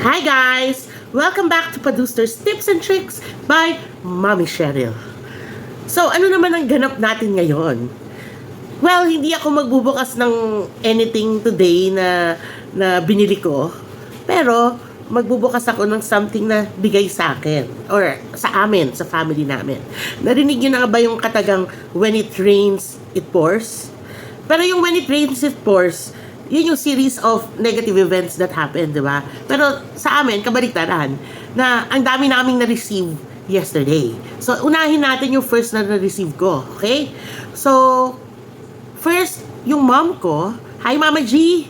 Hi guys! Welcome back to Paduster's Tips and Tricks by Mommy Cheryl. So, ano naman ang ganap natin ngayon? Well, hindi ako magbubukas ng anything today na binili ko. Pero, magbubukas ako ng something na bigay sa akin. Or sa amin, sa family namin. Narinig niyo na ba yung katagang, when it rains, it pours? Pero yung when it rains, it pours, yun yung series of negative events that happen, di ba? Pero sa amin, kabaliktaran, na ang dami naming na-receive yesterday. So, unahin natin yung first na na-receive ko, okay? So, first, yung mom ko, hi Mama G!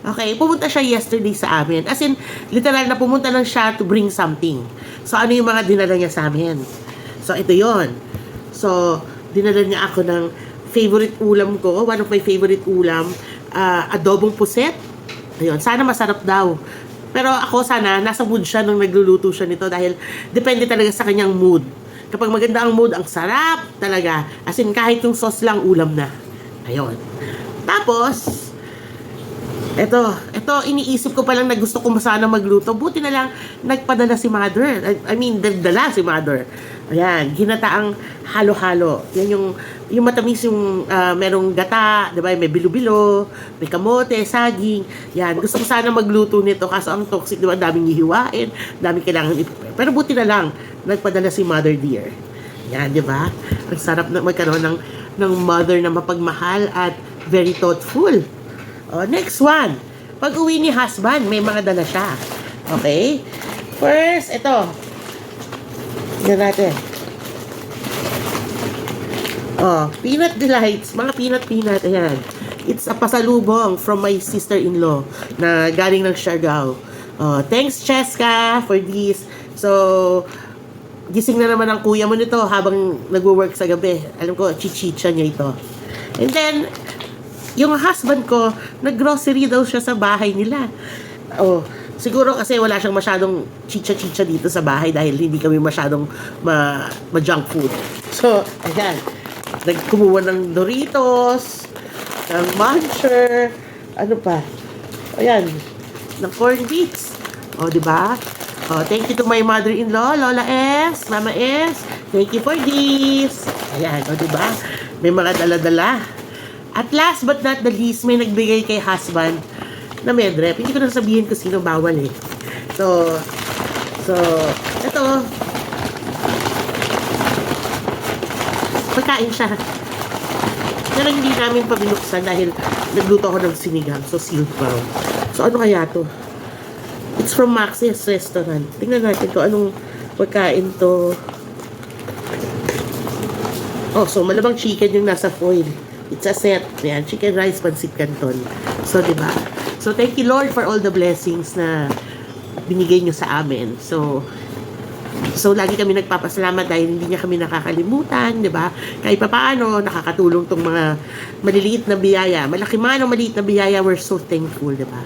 Okay, pumunta siya yesterday sa amin. As in, literal na pumunta lang siya to bring something. So, ano yung mga dinala niya sa amin? So, ito yon. So, dinala niya ako ng favorite ulam ko, one of my favorite ulam, adobong puset. Ayun, sana masarap daw. Pero ako sana, nasa mood siya nung nagluluto siya nito dahil depende talaga sa kanyang mood. Kapag maganda ang mood, ang sarap talaga. As in, kahit yung sauce lang, ulam na. Ayun. Tapos, ito, iniisip ko pa lang na gusto ko sana magluto. Buti na lang, nagpadala si mother. I mean, nagdala si mother. Ayan, ginataang halo-halo. Yan yung matamis yung merong gata, diba? May bilo-bilo, may kamote, saging. Yan, gusto ko sana magluto nito kaso ang toxic, diba? Daming hihiwain, daming kailangan i-prepare. Pero buti na lang, nagpadala si mother dear. Yan, diba? Ang sarap na magkaroon ng mother na mapagmahal at very thoughtful. Oh, next one. Pag uwi ni husband, may mga dala siya. Okay? First, ito. Yan natin. Oh, peanut delights. Mga peanut. Ayan. It's a pasalubong from my sister-in-law na galing ng Siargao. Oh, thanks, Cheska, for this. So, gising na naman ang kuya mo nito habang nagwo-work sa gabi. Alam ko, chichicha niya ito. And then, yung husband ko, nag-grocery daw siya sa bahay nila. Oh, siguro kasi wala siyang masyadong chicha-chicha dito sa bahay dahil hindi kami masyadong ma-junk food. So, ayan. Nagkumuha ng Doritos, ng Muncher, ano pa? Ayan, ng corn beets. O, diba? O, thank you to my mother-in-law, Lola S, Mama S. Thank you for this. Ayan, o, diba? May mga dala-dala. At last but not the least, may nagbigay kay husband na medrep. Hindi ko na sabihin kung sino, bawal eh. So, ito. Pagkain siya. Pero hindi namin pabinuksan dahil nagluto ako ng sinigang. So, sealed brown. So, ano kaya to? It's from Max's Restaurant. Tingnan natin kung anong pagkain to. Oh, so malamang chicken yung nasa foil. It's a set. Ayan, chicken rice, pancit canton. So, diba? So, thank you Lord for all the blessings na binigay nyo sa amin. So, lagi kami nagpapasalamat dahil hindi niya kami nakakalimutan, diba? Kahit papaano, nakakatulong tong mga maliliit na biyaya. Malaki man o maliit na biyaya, we're so thankful, diba?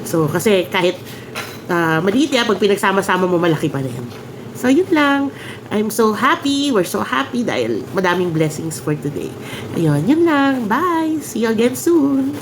So, kasi kahit maliit yan, pag pinagsama-sama mo, malaki pa rin. So, yun lang. I'm so happy. We're so happy dahil madaming blessings for today. Ayun, yun lang. Bye! See you again soon!